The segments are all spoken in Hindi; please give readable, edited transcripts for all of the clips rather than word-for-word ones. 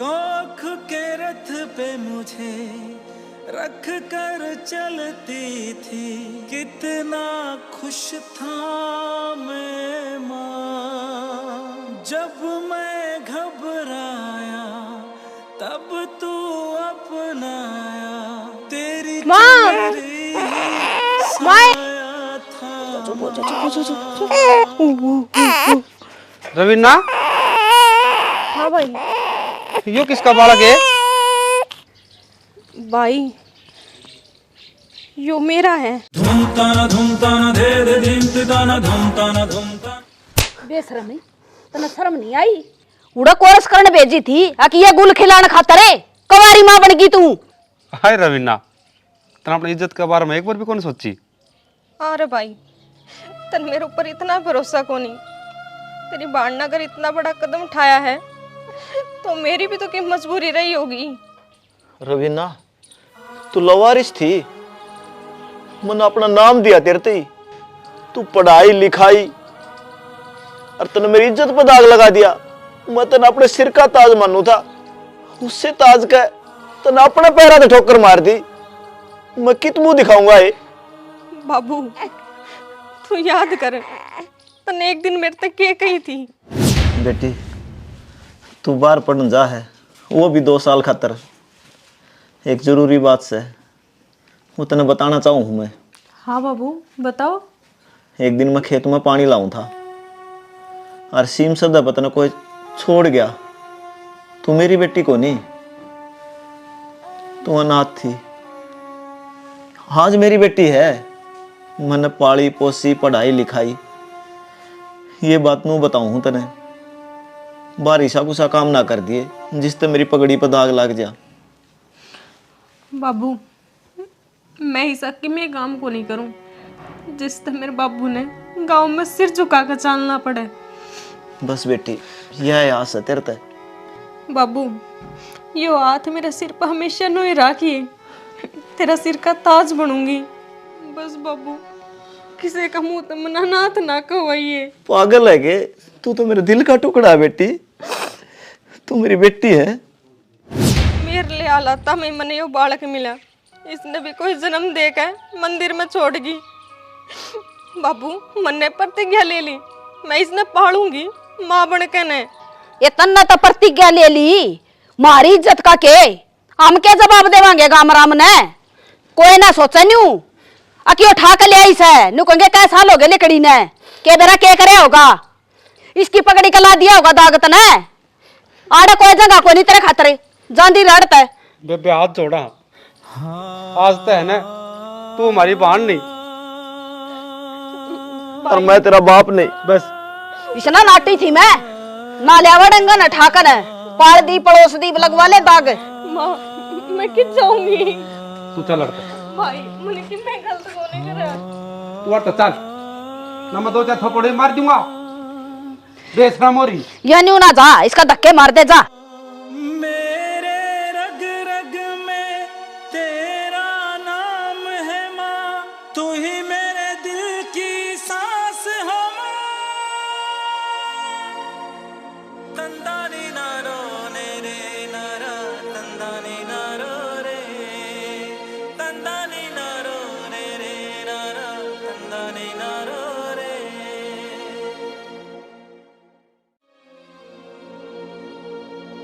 कोख के रथ पे मुझे रख कर चलती थी, कितना खुश था मैं माँ। जब मैं घबराया तब तू अपनाया, तेरी चुनरी साया था। रवीना, हाँ भाई। यो किसका बालक है? भाई यो मेरा है। धूमताना धूमताना धे दे धीमताना धूमताना धूमताना। बेशरम नहीं, तना शर्म नहीं आई? उड़ा कोरस करने भेजी थी आकि ये गुल खिलाने खातर है, कवारी माँ बन गई तू। हाय रवीना, तना अपनी इज्जत के बारे में एक बार भी कौन सोची? अरे भाई तन मेरे ऊपर इतना भरोसा को नहीं, तेरी बाण ने अगर इतना बड़ा कदम उठाया है तो मेरी भी तो क्या मजबूरी रही होगी। रवीना, तू लवारिस थी, मैंने अपना नाम दिया तेरे ते ही। तू पढ़ाई लिखाई और तने मेरी इज्जत पर दाग लगा दिया। मैं तने अपने सिर का ताज मानू था, उससे ताज का तने अपने पैरों से ठोकर मार दी। मैं कित मुंह दिखाऊंगा ये? बाबू तू याद कर, तने एक दिन मेरे तक क्या कही थी? बेटी तू बाहर पढ़ने जा है, वो भी 2 साल खातर। एक जरूरी बात से वो तने बताना चाहूँ हूँ मैं। हाँ बाबू बताओ। एक दिन मैं खेत में पानी लाऊं था और सीम सदा पता न कोई छोड़ गया। तू मेरी बेटी को नहीं, तू अनाथ थी, आज मेरी बेटी है। मैंने पाली पोसी पढ़ाई लिखाई, ये बात नू बताऊं हूं तने। बारिशा कुसा काम ना कर दिए जिससे मेरी पगड़ी पर दाग लग जा। बाबू मैं ही सकी में काम को नहीं करूं जिससे मेरे बाबू ने गांव में सिर झुका कर चलना पड़े। बस बेटी यह आस है तेरे ते। बाबू यो हाथ मेरे सिर पर हमेशा नहीं राखिए, तेरा सिर का ताज बनूंगी। बस बाबू किसी का मुंह तो मना नाथ ना कहवाइए। पागल है के? तू तो मेरे दिल का टुकड़ा है बेटी, तू मेरी बेटी है। मेरे लिए आलाता में मने यो बालक मिला, इसने भी कोई जन्म देकर मंदिर में छोड़ गई। बाबू मन्ने प्रतिज्ञा ले ली, मैं इसने पालूंगी माँ बन के ने। ये तन्ना तो प्रतिज्ञा ले ली, मारी इज्जत का के हम क्या जवाब देवांगे गाम राम ने? कोई ना सोचा न्यू अकी उठा के ले आई से नु कहेंगे कै साल हो गए लकड़ी ने के बेरा के करे होगा, इसकी पकड़ी के ला दिया होगा दागत ने। आड़े कोई जगह को नहीं तेरे खातर जांदी रड़ता है। बेबे हाथ जोड़ा, आज तो है ना तू हमारी बहन नहीं और मैं तेरा बाप नहीं। बस इतना नाटी थी मैं ना लियावड़ेंगा न ठाकर पाल दी पड़ोस दी लगवा ले दाग। माँ मैं किस जाऊंगी? तू चल लड़का, भाई मैंने कि मैं गलत को नहीं करा। तू हट चल, ना मैं 2-4 थप्पड़े मार दूंगा। बेशरम हो रही या न्यू ना जा, इसका धक्के मार दे जा। मेरे रग रग में तेरा नाम है माँ, तू ही मेरे दिल की सांस हो माँ। तंदानी नारो ने रे नारा, तंदानी नारो रे, तंदानी नारो ने रे नारा, तंदानी नारो रे।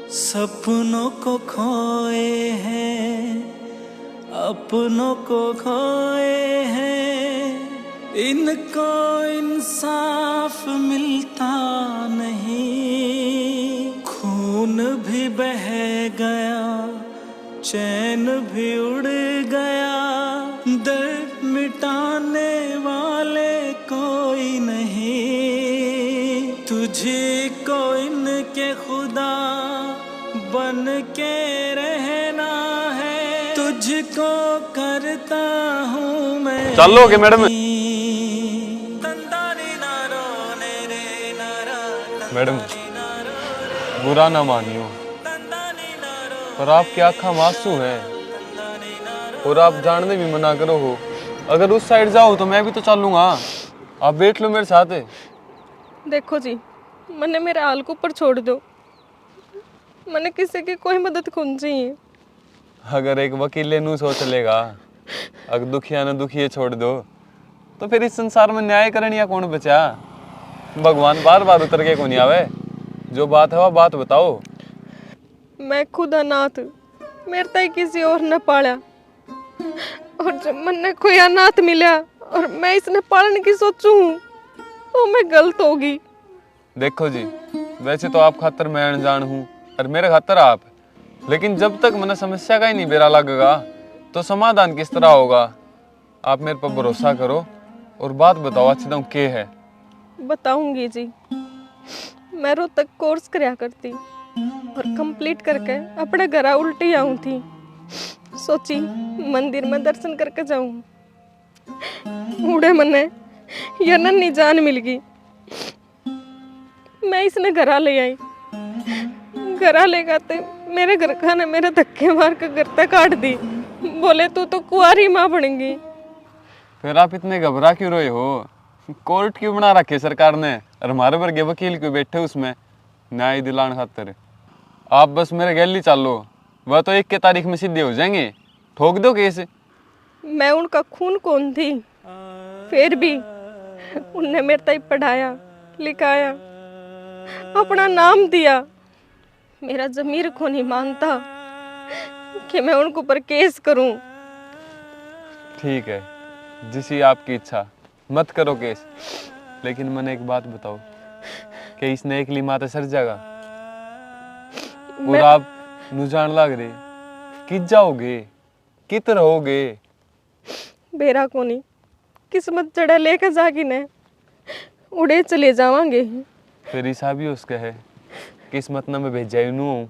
सपनों को खोए हैं, अपनों को खोए हैं, इनको इंसाफ मिलता नहीं। खून भी बह गया, चैन भी उड़ गया, दर्द मिटाने वाले कोई नहीं। तुझे को इनके खुदा बन के रहना है, तुझको करता हूँ मैं। चलो के मैडम। मैडम बुरा ना मानियो, पर आपकी आँखों में आंसू है और आप जानने भी मना करो हो। अगर उस साइड जाओ तो मैं भी तो चलूंगा, आप बैठ लो मेरे साथ। देखो जी मैंने मेरे हाल को ऊपर छोड़ दो, मैंने किसी की कोई मदद कौन चाहिए। अगर एक वकील ने नू सोच लेगा अगर दुखिया ने दुखिए छोड़ दो तो फिर इस संसार में न्याय करने या कौन बचा। भगवान बार बार उतर के कौन आवे। जो बात है वह बात बताओ। मैं खुद अनाथ, मेरे तय किसी और ने पाला, और जब मैंने कोई अनाथ मिला और मैं इसने पालने की सोचूं तो मैं गलत होगी। देखो जी, वैसे तो आप खातर मैं अनजान हूँ और मेरे खातर आप, लेकिन जब तक मैंने समस्या का ही नहीं बेरा लगेगा तो समाधान किस तरह होगा। आप मेरे पर भरोसा करो और बात बताओ अच्छी दम के है। बताऊंगी जी। मैं रोहतक कोर्स करया करती और कंप्लीट करके अपने घर उल्टी आऊं थी। सोची मंदिर में दर्शन करके जाऊं। उड़े मने ये नन्ही जान मिल गई। मैं इसने घरा ले आई। घरा ले गाते मेरे घर का ने मेरे धक्के मार कर घर तक काट दी। बोले तू तो कुंवारी माँ बनेगी। फिर आप इतने घबरा क्यों रहे हो। कोर्ट क्यों बना रखे सरकार ने और हमारे वर्गे वकील क्यों बैठे उसमें न्याय दिलाने खातिर। आप बस मेरे गैली चालो, वह तो 1 तारीख में सीधे हो जाएंगे। ठोक दो केस। मैं उनका खून कौन थी, फिर भी उनने मेरे तक पढ़ाया लिखाया, अपना नाम दिया। मेरा ज़मीर को नहीं मानता कि मैं उनके ऊपर केस करूं। ठीक है, जिसी आपकी इच्छा, मत करो केस। लेकिन मैंने एक बात बताओ कि इसने एक ली माता सर जाएगा और आप नुजान लाग रहे कित जाओगे कित रहोगे। बेरा को नहीं किस्मत जड़ा लेकर जागी ने उड़े चले जावांगे। फिर हिसाब ही उसका है, किस्मत ना मैं भेजा ही नू।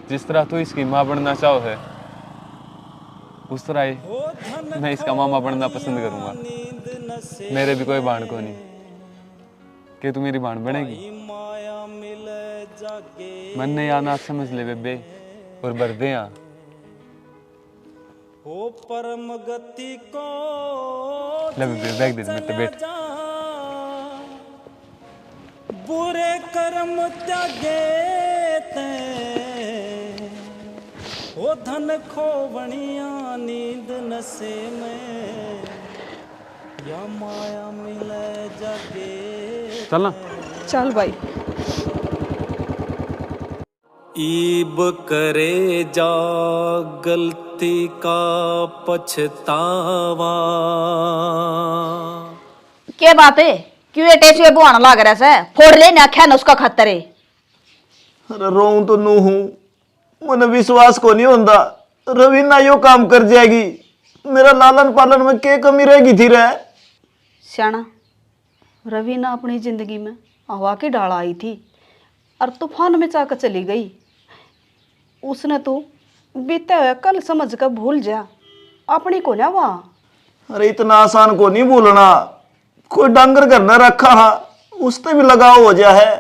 जिस तरह तू इसकी माँ बनना चाहो है उस तरह ही मैं इसका मामा बनना पसंद करूंगा। मेरे भी कोई भाण को नहीं कि तू मेरी भाण बनेगी। मन ने या ना समझ ले बेबे और भर दे यहाँ। ओ परम गति को ले बेबे बैग दे मैं तो बैठ। बुरे कर्म त्यागे ते ओ धन खोवणिया नींद नशे में या माया मिले जागे। चल ना। चल भाई। ईब करे जा गलती का पछतावा। क्या बात है, क्यों ये टेसुए बुआना लाग रहा है? फोड़ ले ना क्या न उसका खतर है। अरे रोऊं तो नू हूं, मन विश्वास को नहीं होता रवीना यो काम कर जाएगी। मेरा लालन पालन में क्या कमी रहेगी थी रे। श्याना, रवीना अपनी जिंदगी में हवा की डाल आई थी और तूफान में चाकर चली गई। उसने तो बीते हुए कल समझ कर भूल जा, अपनी को ना वहाँ। अरे इतना आसान को नहीं भूलना, कोई डांगर घर न रखा हा उससे भी लगाव हो जा है।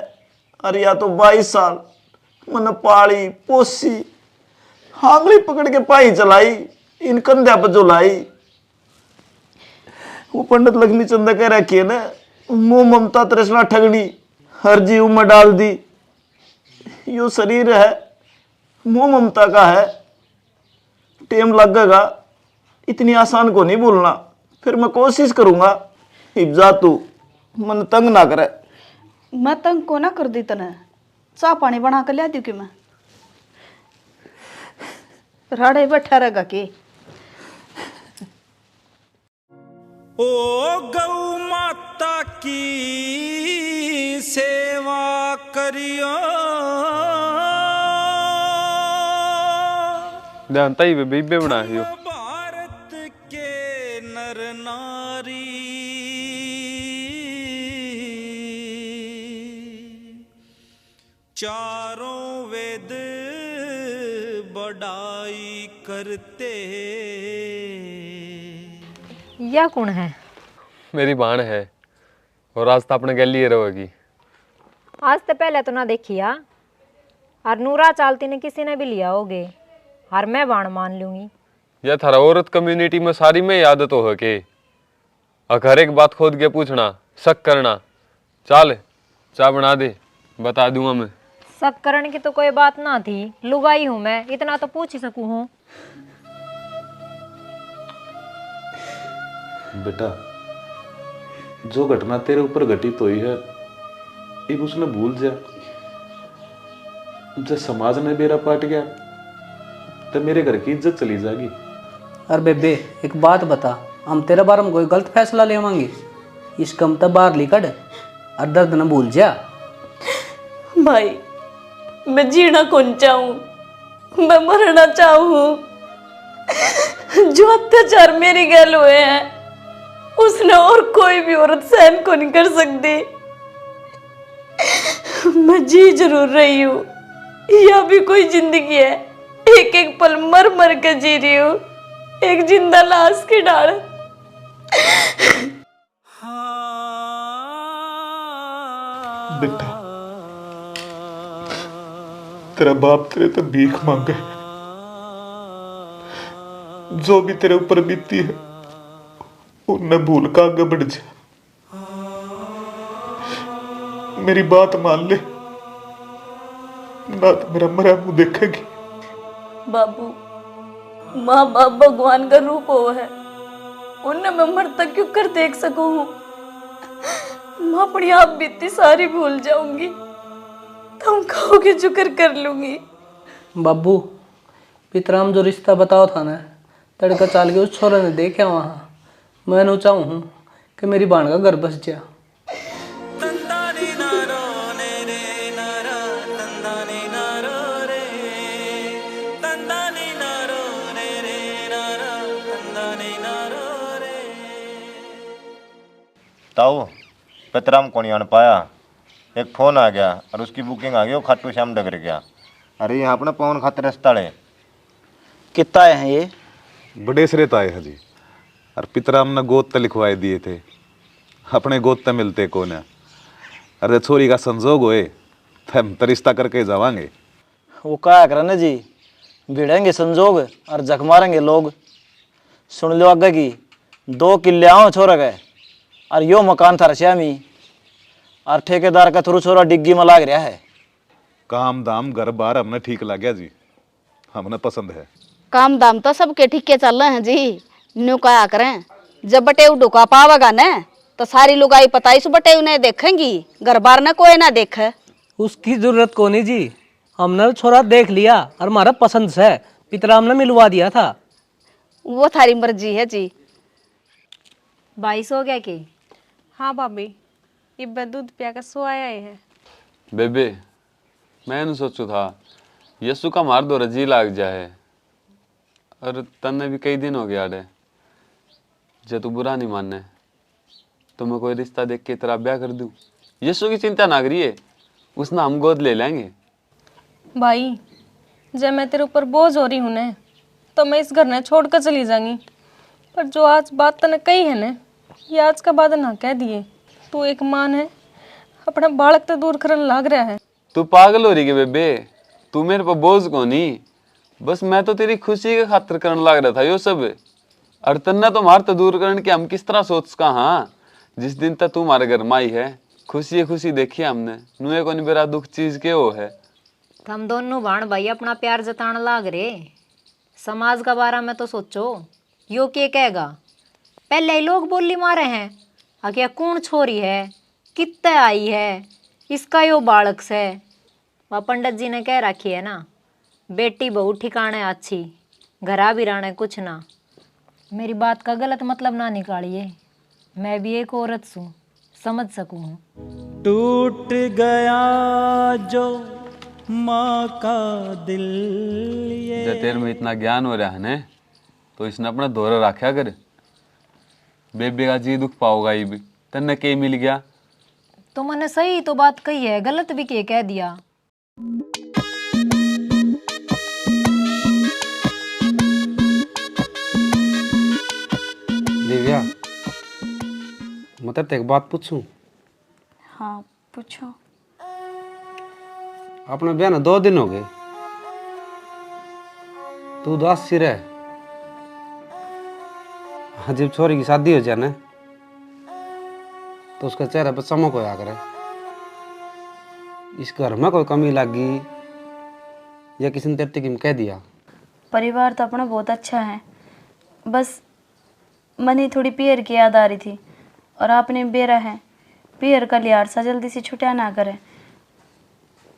अरे या तो 22 साल मन पाली पोसी हांगली पकड़ के पाई चलाई, इन कंध्या पर जो लाई। वो पंडित लक्ष्मी चंद कह रखी है ना, मोह ममता तृष्णा ठगनी हर जीव में डाल दी। यो शरीर है मोह ममता का है, टेम लगेगा, इतनी आसान को नहीं भूलना। फिर मैं कोशिश करूंगा। इब्जा तू मन तंग ना करे। मैं तंग को ना कर दी तने, चाह पानी बना कर लिया दी कि मैं राड़े बैठा रहेगा के। ओ गौ माता की सेवा करियो। जानता ही बेबे बना है भारत के नर नारी चारों वेद बढ़ाई करते। यह कौन है? मेरी बाण है और आज तो अपने गली रहोगी। आज तो पहले तो ना देखिया और नूरा चालती ने किसी ने भी लिया होगे और मैं बाण मान लूंगी। यह थारा औरत कम्युनिटी में सारी में आदत हो के हर एक बात खोद के पूछना शक करना। चाल चाय बना दे। बता दूंगा मैं। शक करने की तो कोई बात ना थी, लुगाई हूं मैं, इतना तो पूछ ही सकूं हूँ। बेटा, जो घटना तेरे ऊपर घटित हुई है, एक उसने भूल जा। जब समाज ने बेरा पाट गया तो मेरे घर की इज्जत चली जाएगी। अरे बेबे, एक बात बता, हम तेरे बारे में कोई गलत फैसला लेवांगे? इस कम तब बाहर लिकड़ और दर्द न भूल जा। भाई, मैं जीना कौन चाहूँ, मैं मरना चाहूँ। जो अत्याचार मेरी गैल हुए हैं उसने और कोई भी औरत सहन को नहीं कर सकती। मैं जी जरूर रही हूँ, यह भी कोई जिंदगी है, एक एक पल मर मर के जी रही हूँ, एक जिंदा लाश की डाल। बेटा, तेरा बाप तेरे तो भीख मांगे। जो भी तेरे ऊपर बीती है उन्हें भूल का आगे बढ़ जा। मेरी बात मान ले, ना तो मेरा मरा मुंह देखेगी। बाबू, माँ बाप भगवान का रूप हो है, उन्हें मैं मरता क्यों कर देख सकूं हूँ। मैं अपनी आप बीती सारी भूल जाऊंगी, तुम कहोगे जुक्र कर लूंगी। बाबू, पितराम जो रिश्ता बताओ था ना, तड़का चाल के उस छोरे ने देखा वहाँ। मैं नो चाहूँ हूँ कि मेरी बाण का घर बस जा। ताऊ, पितराम को नहीं आन पाया। एक फोन आ गया और उसकी बुकिंग आ गई, वो खाटू श्याम डगर गया। अरे यहाँ अपना पवन खातर स्थल है। कितना आए हैं ये? बड़े श्रेत आए हैं जी। और पितराम ने गोद तो लिखवाए दिए थे, अपने गोद तो मिलते कौन है। अरे छोरी का संजोग होए तो हम तो रिश्ता करके जावांगे। वो क्या करे ना जी, भिड़ेंगे संजोग और जख मारेंगे लोग। सुन लो आगे की 2 किले आओ छोरा गए और यो मकान था रश्यामी और ठेकेदार का थ्रू छोरा डिग्गी में लाग रहा है। काम दाम घर बार हमने ठीक लग गया जी, हमने पसंद है। काम दाम तो सबके ठीके चल रहे हैं जी। न्यू क्या करें, जब बटे ढुका पावेगा न तो सारी लुगाई पता इस बटे उन्हें देखेंगी, घर बार न कोई ना देखे। उसकी जरूरत को नहीं जी, हमने छोरा देख लिया और हमारा पसंद से पितराम ने मिलवा दिया था। वो थारी मर्जी है जी। 22 हो गया कि? हाँ भाभी, इब्बे दूध पिया के सो आया है। बेबे, मैंने सोचू था यस्सु का मार दो रजी लाग जाए, और तन्ने भी कई दिन हो गया रे। जे तू बुरा नहीं मानने तो मैं कोई रिश्ता देख के तेरा ब्याह कर दूं। यस्सु की चिंता ना करिए, उसने हम गोद ले लेंगे। भाई, जब मैं तेरे ऊपर बोझ हो रही हूँ न, तो मैं इस घर ने छोड़ कर चली जाऊंगी। पर जो आज बात तने कही है न, ये आज का बाद ना कह दिए। तू एक मां है, अपना बालक तो दूर करने लाग रहा है। तू पागल हो रही है बेबे, तू मेरे पर बोझ को नहीं, बस मैं तो तेरी खुशी के खातिर करने लग रहा था यो सब। और तन्ना तो मार तो दूर करने के हम किस तरह सोच का। हाँ, जिस दिन तक तू हमारे घर में आई है, खुशी खुशी देखी हमने, नुए को नहीं बेरा दुख चीज के वो है। हम दोनों भाण भाई अपना प्यार जताने लाग रे। समाज का बारे में तो सोचो, यो के कहेगा। पहले ही लोग बोली मारे हैं, आगे कौन छोरी है, कितने आई है, इसका यो बालक से। वह पंडित जी ने कह रखी है ना, बेटी बहू ठिकाने अच्छी, घरा भी रहने कुछ ना। मेरी बात का गलत मतलब ना निकालिए, मैं भी एक औरत हूँ, समझ सकूँ। टूट गया जो माँ का दिल ये। जब तेरे में इतना ज्ञान हो रहा है ने, तो इसने अपना दौरा रखा कर। बेबे का जी दुख पाओगा ये भी, तन्ने के मिल गया। तो मैंने सही तो बात कही है, गलत भी के कह दिया। दिव्या, मैं तेरे एक बात पूछूं? हाँ पूछो। अपने ब्याह ना 2 दिन हो गए, तू उदास सी रहे। हाँ, जब छोरी की शादी हो जाए ना तो उसके चेहरे पर चमक होया करे। इस घर में कोई कमी लगी या किसी ने तेरे टिकिम कह दिया? परिवार तो अपना बहुत अच्छा है, बस मनी थोड़ी पियर की याद आ रही थी। और आपने बेरा है पियर का लियार सा जल्दी से छुट्या ना करें।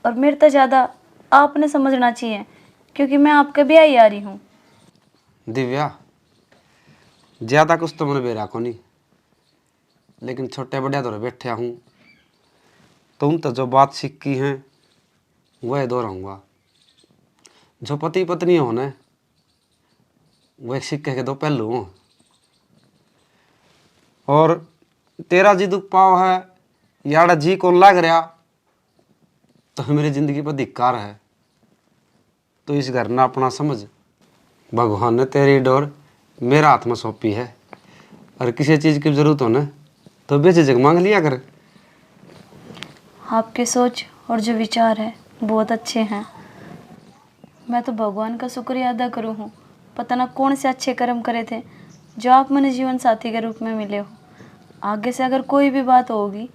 और मेरे तो ज़्यादा आपने समझना चाहिए, क्योंकि मैं आपके भी आई आ रही हूँ। दिव्या, ज्यादा कुछ तो मैंने बेरा को नहीं, लेकिन छोटे बड़े दौरे बैठे हूँ। तुम तो जो बात सीखी हैं वह दोहराऊंगा। जो पति पत्नी हो ना, वो एक सिक्के के दो पहलू हो। और तेरा जी दुख पाव है, याड़ा जी कौन लग रहा, तो मेरी जिंदगी पर धिक्कार है। तो इस घर ना अपना समझ, भगवान ने तेरी डोर मेरा हाथ में सौंपी है। और किसी चीज़ की जरूरत हो ना तो बेझिझक मांग लिया कर। आपके सोच और जो विचार है बहुत अच्छे हैं। मैं तो भगवान का शुक्रिया अदा करूँ हूँ, पता ना कौन से अच्छे कर्म करे थे जो आप मुझे जीवन साथी के रूप में मिले हो। आगे से अगर कोई भी बात होगी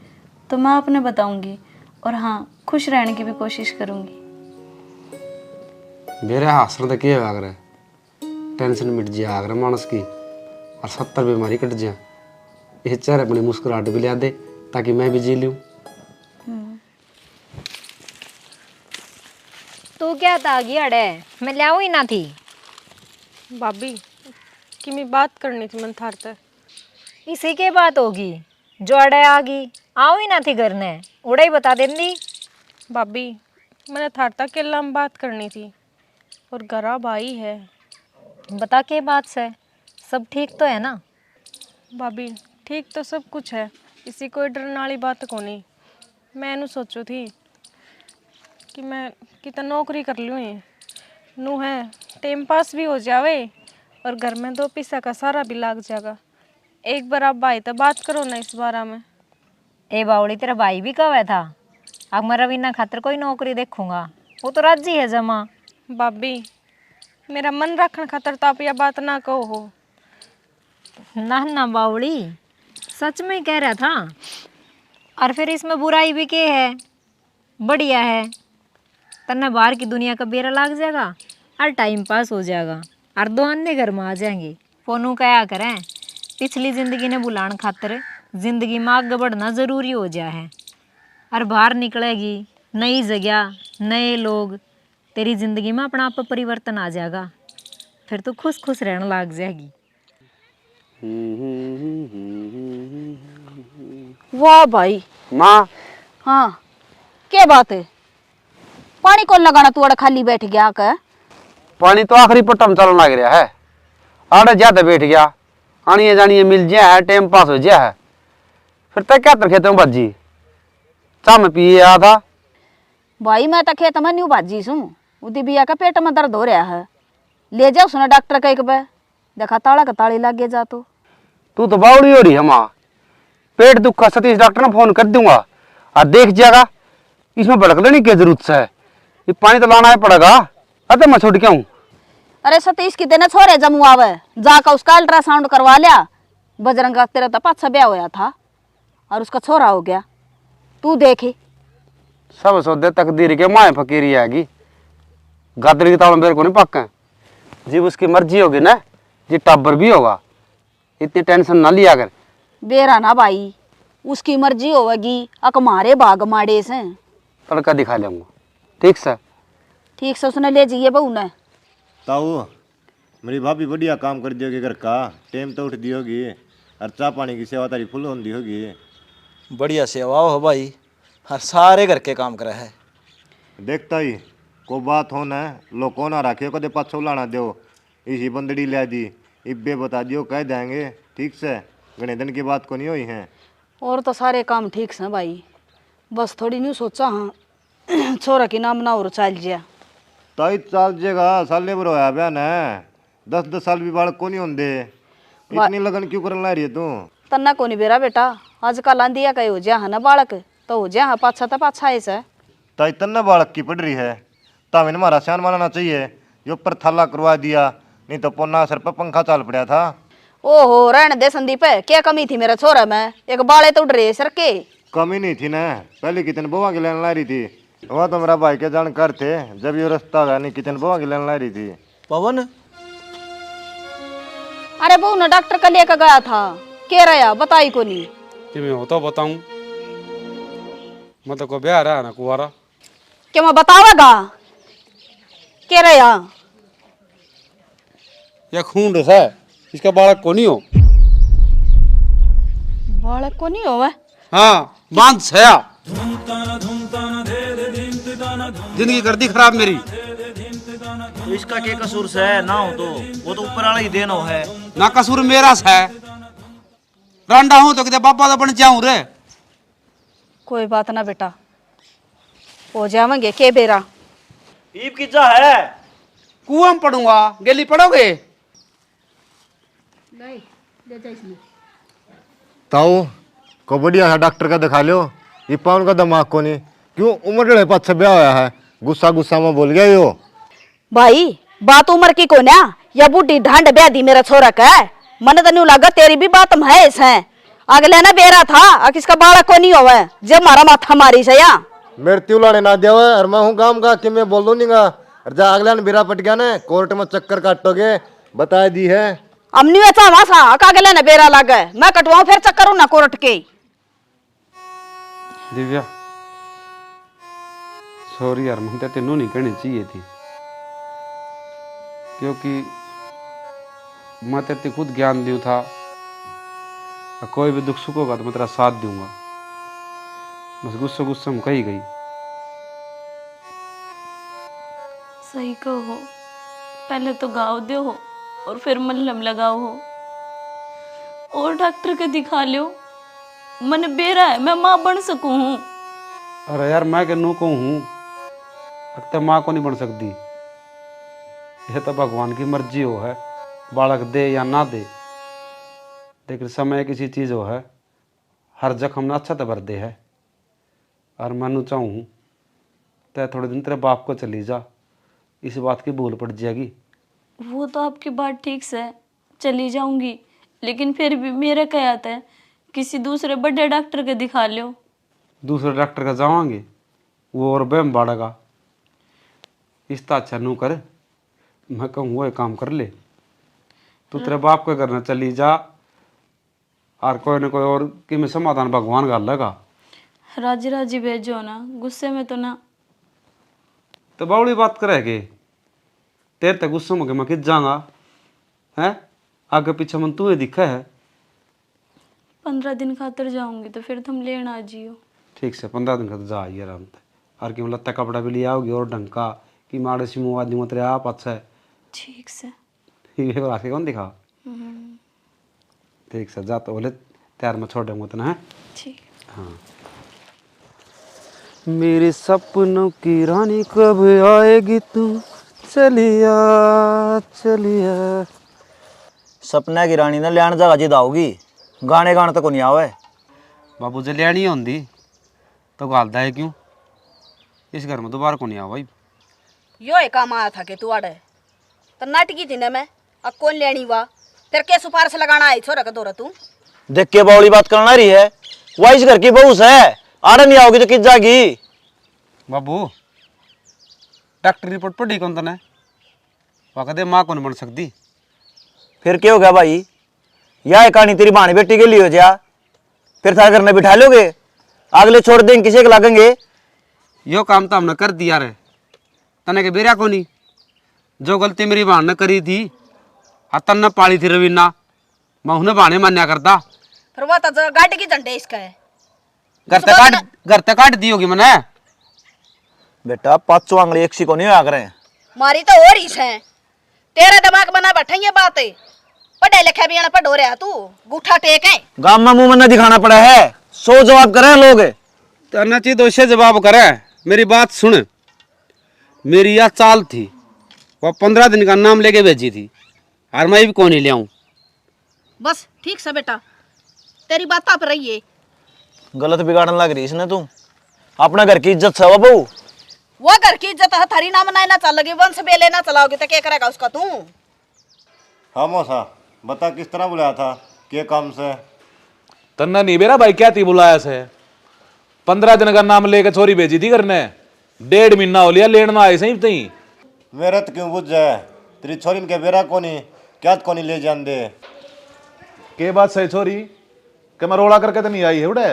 तो मैं आपने बताऊंगी, और हाँ, खुश रहने की भी कोशिश करूंगी। मेरे हाथ में क्या आग रहा है, टेंशन मिट जाए आग रहा मानस की, और 70 बीमारी कट जाए। ये चेहरे अपनी मुस्कुराहट भी लिया दे ताकि मैं भी जी लूँ। तू क्या तागी अड़े, मैं ले ही ना थी। भाभी कि मैं बात करनी थी मन थार तक। इसी के बात होगी जो अड़े आगी, आओ ही ना थी घर ने, उड़ा ही बता देंदी। भाभी मैंने थार तक के में बात करनी थी, और घर भाई है। बता के बात से, सब ठीक तो है ना? भाभी ठीक तो सब कुछ है, इसी कोई डरने वाली बात को नहीं। मैं सोचू थी कि मैं कितना नौकरी कर लूँ, नू है टाइम पास भी हो जावे और घर में 2 पैसा का सारा भी लाग जाएगा। एक बार आप भाई तो बात करो ना इस बारे में। ए बावड़ी, तेरा भाई भी कब है था? अब मैं रवीना खातर कोई नौकरी देखूंगा, वो तो राजी है जमा। भाभी मेरा मन रखने खातर तो आप यह बात ना कहो हो। ना ना बावड़ी, सच में कह रहा था। और फिर इसमें बुराई भी क्या है, बढ़िया है। तन्ने बाहर की दुनिया का बेरा लाग जाएगा और टाइम पास हो जाएगा, और 2 अन्य घर में आ जाएंगे। फोनू क्या करें, पिछली ज़िंदगी ने बुलाने खातर ज़िंदगी में आगे बढ़ना ज़रूरी हो जाए है। और बाहर निकलेगी नई जगह, नए लोग, तेरी ज़िंदगी में अपना आप परिवर्तन आ जाएगा। फिर तो खुश खुश रहने लग जाएगी। वाह भाई। माँ, हाँ क्या बात है? पानी कौन लगाना, तू अड़ा खाली बैठ गया कर? पानी तो आखिरी पट्टम चलने लग रहा है, आड़े ज्यादा बैठ गया। आनिए जानिए मिल जाए है, टाइम पास हो जाए है। फिर तक क्या खेत में भज्जी चाह में पिए आधा। भाई मैं तो खेत में न्यू भाजी सू, उदी बिया का पेट में दर्द हो रहा है, ले जाओ सुना डॉक्टर का एक बार, देखा ताला का ताली लग गया जा। तो तू तो बावड़ी हो रही है माँ। पेट दुखा सतीश डॉक्टर ने फोन कर दूंगा और देख जाएगा। इसमें भड़कने की जरूरत है, ये पानी तो लाना है पड़ेगा। अरे मैं छोड़ के आऊँ। अरे सतीश की देने छोरे जमू आवे, जाकर उसका अल्ट्रासाउंड करवा लिया। बजरंग का तेरा तो 5 ब्याह होया था और उसका छोरा हो गया। तू देखी सब सौदे तकदीर के माए फकीरी आएगी। गादरी की ताल मेरे को नहीं पक्का, जीव उसकी मर्जी होगी ना, जी टाबर भी होगा। इतनी टेंशन ना लिया कर। बेरा ना भाई, उसकी मर्जी होगी, अकमारे बाग माड़े से तड़का दिखा लूंगा। ठीक सर, ठीक से उसने ले जाइए बहू ने। ताऊ मेरी भाभी बढ़िया काम कर दियोगी घर का, टाइम तो उठ दी होगी और चाय पानी की सेवा तारी फुल होती होगी। बढ़िया सेवा हो भाई, हर सारे घर के काम करे है। देखता ही को बात हो ना, लोग को ना रखे कदे पाछो लाना दो। इसी बंदड़ी ले दी, इब्बे बता दियो कह देंगे। ठीक से गणे दिन की बात को नहीं हुई है। और तो सारे काम ठीक से भाई, बस थोड़ी न्यू सोचा हाँ छोरा की नाम ना और चल जा। ताई चाल जेगा, साले भर होया बयान है, 10-10 साल भी बालक को नहीं होंगे। इतनी लगन क्यों करने ला रही है तू? तन्ना को नहीं बेरा बेटा, आजकल आंधिया कहीं हो जा है ना बालक, तो हो जा पाछा तो पाछा ऐसा। ताई तन्ना बालक की पड़ रही है, तामिन हमारा सियान मानना चाहिए। जो ऊपर थाला करवा दिया, नहीं तो पोना सर पर पंखा चाल पड़ा था। ओहो रहने दे संदीप, क्या कमी थी मेरा छोरा में? एक बाले तो उड़ रहे सर के। कमी नहीं थी ना, पहले कितने बुआ के लेने ला रही थी, वह तो मेरा भाई के जानकार थे। जब ये रास्ता गया नहीं किचन बुआ की लेने ला रही थी। पवन अरे बहू ना डॉक्टर का लेकर गया था, कह रहा बताई को नहीं कि मैं हो तो बताऊं, मैं तो को ब्याह रहा ना कुआरा। क्या मैं बतावेगा? कह रहा यह खून है, इसका बालक को नहीं हो। बालक को नहीं होवे? हाँ बांध छया, जिंदगी कर दी खराब मेरी। तो इसका क्या कसूर है ना हो तो वो तो ऊपर वाला ही देना है ना। कसूर मेरा है, रांडा हूं तो किते बाबा तो बन जाऊं रे। कोई बात ना बेटा, हो जावेंगे के बेरा। ईब किजा है कुआं में पढ़ूंगा, गेली पढ़ोगे? ताऊ को बढ़िया है डॉक्टर का दिखा लो। ये पाउन का दिमाग को नहीं क्यों उम्र डे पाँच ब्याह होया है, गुस्सा गुस्सा में बोल गया यो। भाई बात उम्र की को ना, या बूढ़ी ढांड ब्याह दी मेरा छोरा का। मन तो नहीं लगा तेरी भी बात में है इस है। अगले ना बेरा था आ किसका बालक को नहीं होवे, जब मारा माथा मारी से या मेरे त्योलाने ना दिया और मैं हूँ काम का कि मैं बोल दूँ नहीं गा। और जा अगले ने बेरा पट गया ना, कोर्ट में चक्कर काटोगे बता दी है। अमनी वैसा वासा अगले ना बेरा लग गए, मैं कटवाऊं फिर चक्कर ना कोर्ट के। दिव्या सॉरी यार, मुझे तेनों नहीं कहनी चाहिए थी, क्योंकि मैं तेरे खुद ज्ञान दूँ था। कोई भी दुख सुख होगा तो मैं तेरा साथ दूंगा, बस गुस्से गुस्से में कही गई। सही कहो, पहले तो गाँव दो हो और फिर मल्हम लगाओ हो और डॉक्टर के दिखा लो। मन बेरा है, मैं माँ बन सकूं हूँ। अरे यार मैं कहूँ को हूँ, अब तो माँ को नहीं बन सकती। यह तो भगवान की मर्जी हो है, बालक दे या ना दे। लेकिन समय किसी चीज़ हो है, हर जख्म ना अच्छा तो भर दे है। और मैं चाहूँ तो थोड़े दिन तेरे बाप को चली जा, इस बात की भूल पड़ जाएगी। वो तो आपकी बात ठीक से चली जाऊंगी, लेकिन फिर भी मेरा क्या आता है, किसी दूसरे बड़े डॉक्टर के दिखा लो। दूसरे डॉक्टर का जावांगे वो और बहम बाड़ेगा। इसका अच्छा नू कर, मैं कहूँ वो काम कर ले। तू तेरे बाप को करना चली जा, और कोई न कोई और कि में समाधान भगवान कर लेगा। राजी राजी भेजो ना, गुस्से में तो ना। तो बावड़ी बात करेगे, तेरे तक गुस्से में मैं किस जाऊंगा है? आगे पीछे मन तू दिखा है। 15 दिन खातर जाऊंगी तो फिर तुम लेना आ जियो। ठीक से 15 दिन खातर जा आइए आराम से। और कि लत्ता कपड़ा भी ले आओगी और ढंग का, कि माड़े से मुँह आदमी तेरे आप अच्छा है। ठीक से ये आके कौन दिखा। ठीक से जा, तो बोले तैयार में छोड़ेंगे तो ना है। ठीक। हाँ मेरे सपनों की रानी कब आएगी तू, चलिया चलिया। सपना की रानी ने लियान जगह जिद आओगी, गाने गाने तो को नहीं आवे। बाबू जी लियानी होंगी तो गालदा है क्यों? इस घर में दोबारा को नहीं आओ भाई। यो एक काम आया था कि तू आड़े तो नाटकी थी ना मैं अब कौन लेनी वा तेरे के सुपारिश लगाना आई छोरा का दौरा तू देख के बावड़ी बात करना रही है। वह इस घर की बहू है, आड़े नहीं आओगी तो किस जागी। बाबू डॉक्टर रिपोर्ट पढ़ी कौन तने? कदे माँ को नहीं बन सकती। फिर क्या हो गया भाई, यह कहानी तेरी भाणी बेटी के लिए हो जा, फिर था घर में बिठा लोगे, अगले छोड़ देंगे किसी के लागेंगे। यो काम तो हमने कर दिया रे, तने के बेरा को नहीं। जो गलती मेरी बहन ने करी थी, हतन ने पाली थी रवीना, मैं उन्हें बहाने मान्या करता। फिर वो तो गाड़ी की झंडे इसका है। घर तक काट दी होगी मैंने। बेटा 5 आंगली एक सी को नहीं आ करे, मारी तो और ही है। तेरा दिमाग बना बैठा ये बात है, पढ़े लिखे भी अनपढ़ हो रहा तू, गूठा टेक है। गांव में मुंह में न दिखाना पड़ा है, 100 जवाब करे लोग। करना चाहिए तो उसे जवाब करे। मेरी बात सुन, मेरी यह चाल थी, वह 15 दिन का नाम लेके भेजी थी, और मैं भी कौन ही ले आऊं। बस ठीक से बेटा, तेरी बात आप रही है। गलत बिगाड़ने लग रही इसने तू, अपना घर की इज्जत है बहू। वो घर की इज्जत है, थारी नाम ना चलोगी, वंश बेले ना चलाओगे तो क्या करेगा उसका तू। हाँ मौसा बता किस तरह बुलाया था, के काम से? तन्ना नहीं बेरा भाई क्या थी बुलाया से? 15 दिन का नाम लेके छोरी भेजी थी घर ने, 1.5 महीना हो लिया लेना आए सही तई। मेरा तो क्यों बुझ जाए, तेरी छोरी के बेरा कोनी क्या कोनी ले जान दे। के बात सही छोरी के मैं रोड़ा करके तो नहीं आई है उड़े।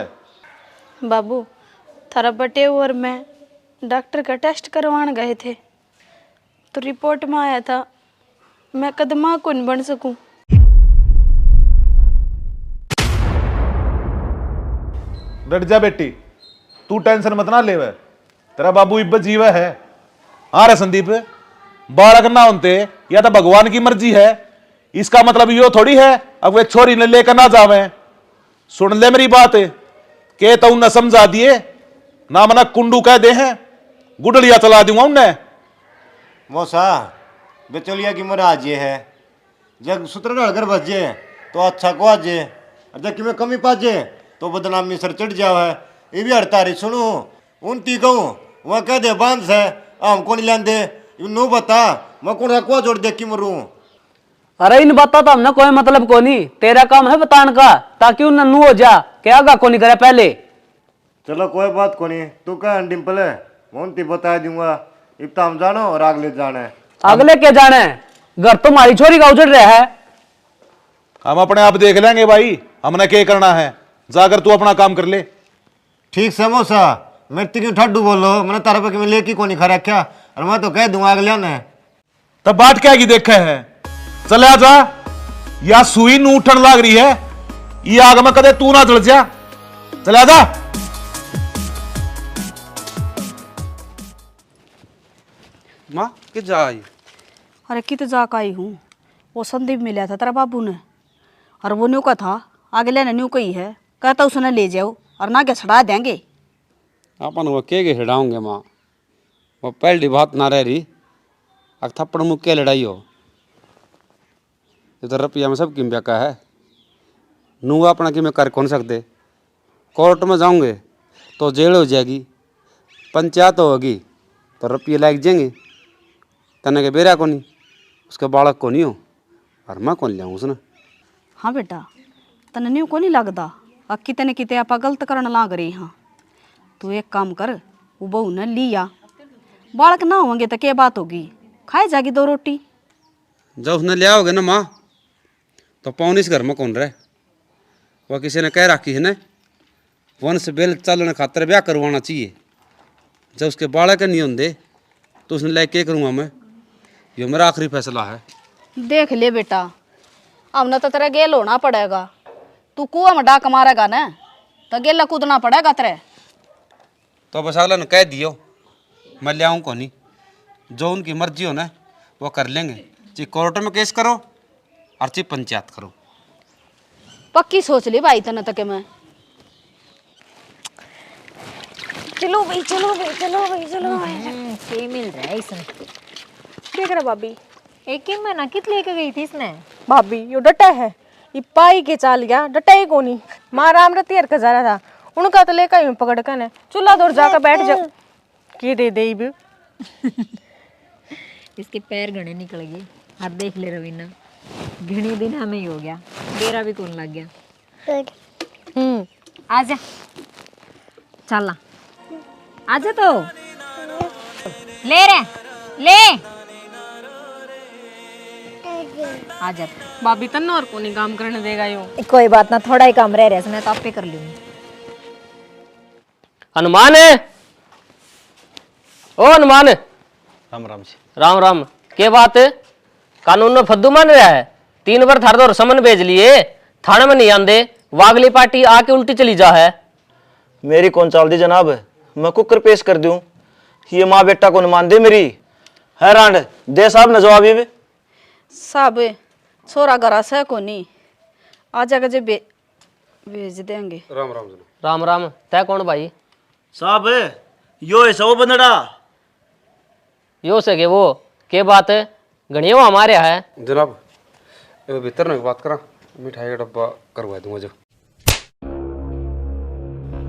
बाबू थारा बटे और मैं डॉक्टर का टेस्ट करवाने गए थे तो रिपोर्ट में आया था मैं कदमा कौन बन सकूं। डट जा बेटी, तू टेंशन मत ना ले, तेरा बाबू इब्बत जीवा है। हाँ रे संदीप, बालक ना होते या तो भगवान की मर्जी है, इसका मतलब यो थोड़ी है अब वे छोरी ने लेकर ना जावे। सुन ले मेरी बात, के तो न समझा दिए ना मना कुंडू कह दे हैं, गुडलिया चला दूंगा उन्हें। मौसा बेचोलिया की मराज ये है, जब सूत्र घर बजे तो अच्छा को आजे, और जब कि मैं कमी पाजे तो बदनामी सर चढ़ जाओ है। ये भी हड़तारी सुनू उनती कहूँ वह कह दे बांध से हमको नहीं लेंदे, नू बता मैं कौन रखवा जोड़ दे कि मरूं। अरे इन बातों तो हमने कोई मतलब को नहीं, तेरा काम है बताने का ताकि उन नू हो जा, क्या आगा को नहीं करे पहले। चलो कोई बात को नहीं, तू कह डिम्पल है मैं उनती बता दूंगा। अब तो हम जानो और अगले जाने, अगले के जाने, घर तो हमारी छोरी का उजड़ रहा है। हम अपने आप देख लेंगे भाई, हमने क्या करना है, जाकर तू अपना काम कर ले। ठीक से मौसा मैं क्यों ठड्डू बोलो, मैंने तारा पे मैं लेकी को नहीं खा रखा, और मैं तो कह दूंगा अगले ने। तब बात क्या की देखे है, चले जा या सुई नू उठन लाग रही है, ये आग में कदे तू ना जल जा, चले जा। माँ कि जा आई? अरे कित जाक आई हूँ, वो संदीप मिला था तेरा बाबू ने, और वो न्यू का था आगे लेने न्यू कही है, कहता उसने ले जाओ और ना क्या छड़ा देंगे। अपन वो के हिड़ाऊंगे माँ, वो पहली बात ना रह रही, अब थप्पड़ मुँह के लड़ाई हो। ये तो रुपया में सब किम का है, नू अपना कि मैं कर कौन सकते। कोर्ट में जाऊंगे तो जेल हो जाएगी, पंचायत होगी तो रुपये लग जाएंगे, तने के बेरा को नहीं, उसके बालक को नहीं हो, और मैं कौन लियाऊँ उसने। हाँ बेटा तने न्यू को नहीं लगता, अब कितने किते आप गलत करने लाग रही। हाँ तू एक काम कर, वो बहू ने लिया, बालक ना होंगे तो क्या बात होगी, खाए जागी 2 रोटी। जब उसने लिया होगा ना माँ, तो पौन इस घर में कौन रहे, वह किसी ने कह रखी है ना वंश बेल चलने खातर ब्याह करवाना चाहिए। जब उसके बालक नहीं होंगे तो उसने लाइक क्या करूँगा मैं, ये मेरा आखिरी फैसला है। देख ले बेटा, हमने तो तेरा गेल होना पड़ेगा, तू कुआं में डाक मारेगा ना तो गेला कूदना पड़ेगा तेरे। तो बस अगला ने कह दियो, मैं ले आऊँ को नहीं, जो उनकी मर्जी हो ना वो कर लेंगे, चाहे कोर्ट में केस करो और चाहे पंचायत करो। पक्की सोच ली भाई तने तक मैं। चलो भाई चलो भाई चलो भाई चलो भाई। क्या मिल रहा है इसमें? क्या करा भाभी? एक ही महीना कित लेके गई थी इसने? भाभी यो डटा है, ये पाई के चाल गया, डटा ही कोनी। माँ राम रती हर का जा रहा था, उनका तो लेकर ही पकड़ कर ने चूल्हा दूर जाकर बैठ जाओ। के दे भी इसके पैर घने निकल गए, हाथ देख ले रवीना, घनी दिन हमें ही हो गया, बेरा भी कौन लग गया। आजा चलना, आजा तो ले रे ले आजा। भाभी तन्ना और को नहीं काम करने देगा यो। कोई बात ना, थोड़ा ही काम रह रहा है, मैं तो आप पे कर लूंगी। हनुमान है, ओ हनुमान। राम राम जी। राम राम। के बात है, कानून में फद्दू मान रहा है, 3 बार थार दौर समन भेज लिए, थाने में नहीं आंदे, वागली पार्टी आके उल्टी चली जा है। मेरी कौन चाल दी जनाब, मैं कुकर पेश कर दूं, ये माँ बेटा को न मान दे मेरी, हैरान दे साहब ने जवाब। ये साहब छोरा गरा से को नहीं आ जाकर जे भेज देंगे। राम राम जी। राम राम। तय कौन भाई? साहब यो है सब बंदड़ा, यो सके वो के बात है, गणिया वो हमारे है जनाब। ये भीतर ने बात करा, मिठाई का डब्बा करवा दूंगा जो।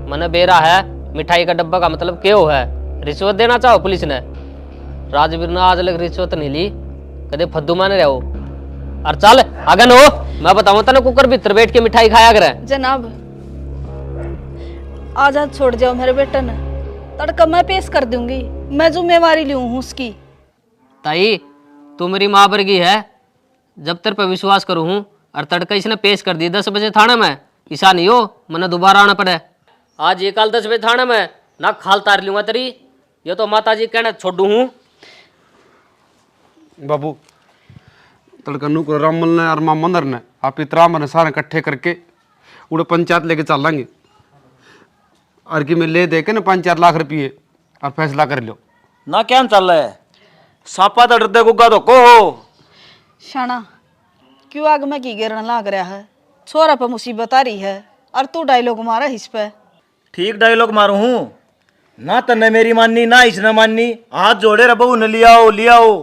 मन बेरा है, मिठाई का डब्बा का मतलब क्यों है? रिश्वत देना चाहो पुलिस ने? राजवीर ने आज लग रिश्वत नहीं ली, कदे फद्दू माने रहो। और चल अगन हो, मैं बताऊं तने कुकर भीतर बैठ के मिठाई खाया करे। जनाब आजाद छोड़ जाओ मेरे बेटा ने, तड़का मैं पेश कर दूंगी, मैं जिम्मेवारी लूं हूँ उसकी। ताई तू मेरी माँ वर्गी है, जब तेरे पे विश्वास करूँ हूँ और तड़का इसने पेश कर दी 10 बजे थाने में, ऐसा नहीं हो मैंने दोबारा आना पड़े। आज ये कल 10 बजे थाने में ना खाल तार लूंगा तेरी, ये तो माता जी कहना छोड़ू हूँ। बाबू तड़का नुक रामल ने और मां मंदिर ने आप इतना मैंने सारे इकट्ठे करके उड़े पंचायत लेके चल लेंगे और कि मैं ले दे के ना 5-4 लाख रुपये और फैसला कर लो ना। क्या चल रहा है सांपा तो डरते गुग्गा तो को हो शाना क्यों आग में की गिरने लाग रहा है, छोरा पर मुसीबत आ रही है और तू डायलॉग मारा इस पे। ठीक डायलॉग मारू हूँ ना, तन्ने मेरी माननी ना इसने माननी, हाथ जोड़े रे बहू न लियाओ।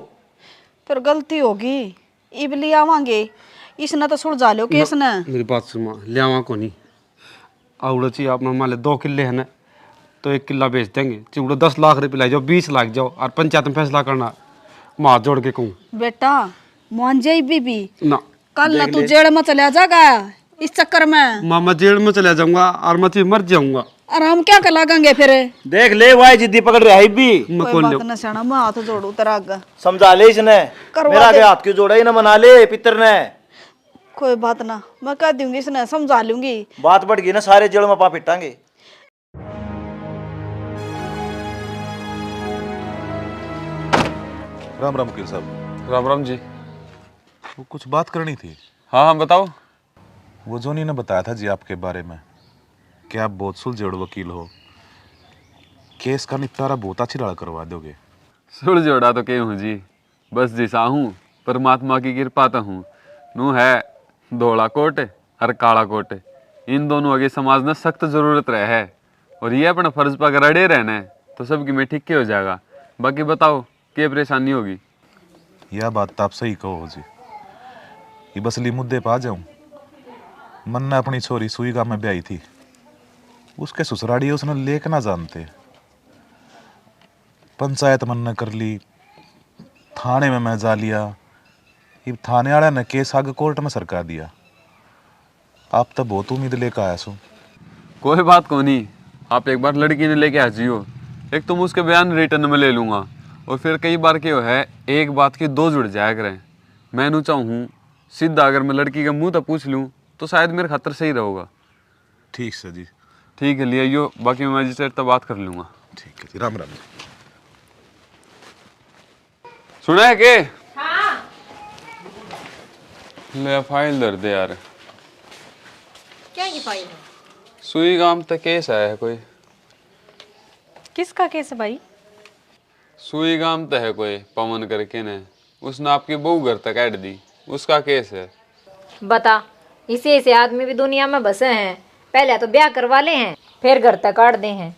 फिर गलती होगी इब ले आवांगे, इसने तो सुलझा लो केस ने। मेरी बात सुन ले आवा को नहीं आवड़ो चाहिए आप मान ले 2 किले है ना तो 1 किला बेच देंगे, चिवड़ो 10 लाख रुपये लाई जाओ 20 लाख जाओ और पंचायत में फैसला करना। मैं हाथ जोड़ के कहूँ बेटा मान जाई बीबी ना, कल ना तू जेल में चला जाएगा इस चक्कर में। मामा जेल में चला जाऊंगा और मैं मर जाऊंगा और हम क्या कर लागेंगे फिर। देख ले वाई जिद्दी पकड़ रहा है भी। कोई बात न शाना, मैं हाथ जोड़ू तेरा आगे। समझा ले इसने, मेरा आगे हाथ क्यों जोड़ा ही ना, मना ले पितर ने। कोई बात ना, मैं कह दूंगी इसने, समझा लूंगी। बात बढ़ गई ना सारे जेल में पा पिटांगे। राम राम वकील साहब। राम राम जी। वो कुछ बात करनी थी। हाँ हाँ बताओ। वो जोनी ने बताया था जी आपके बारे में कि आप बहुत सुलझे वकील हो, केस का निपटारा बहुत अच्छी तरह करवा दोगे। सुलझोड़ा तो क्यों हूँ जी, बस जैसा हूँ परमात्मा की कृपा तो हूँ। नू है धोला कोट और काला कोट, इन दोनों आगे समाज में सख्त जरूरत रहे है और ये अपना फर्ज पर अगर अड़े रहना तो सबकी में ठीक हो जाएगा। बाकी बताओ क्या परेशानी होगी। यह बात तो आप सही कहो जी। ये बसली मुद्दे पर आ जाऊं, मन ने अपनी छोरी सुई गांव में ब्याई थी, उसके ससुराड़ी उसने लेक ना जानते, पंचायत मन ने कर ली, थाने में मैं जा लिया, ये थाने वाले ने केस आगे कोर्ट में सरका दिया। आप तो बहुत उम्मीद लेकर आया सो। कोई बात को नहीं, आप एक बार लड़की ने लेके आ जियो, एक तुम उसके बयान रिटर्न में ले लूँगा और फिर कई बार क्यों है एक बात की 2 जुड़ जाया करें। मैं नू चाहूँ सीधा अगर मैं लड़की का मुंह तो पूछ लूँ तो शायद मेरे खातर सही रहोगा। ठीक से जी। ठीक है ले आइयो, बाकी मैं मजिस्ट्रेट तो बात कर लूँगा। ठीक है जी, राम राम। सुना है के? हाँ। ले फाइल दर दे यार। क्या की फाइल है? सुई गांव तक केस आया है कोई। किसका केस है भाई? सुई गांव तक है कोई पवन करके ने, उसने आपकी बहू घर तक ऐड दी, उसका केस है। बता, इसी से आदमी भी दुनिया में बसे हैं, पहले तो ब्याह करवा ले हैं फिर घर तक काट दे हैं।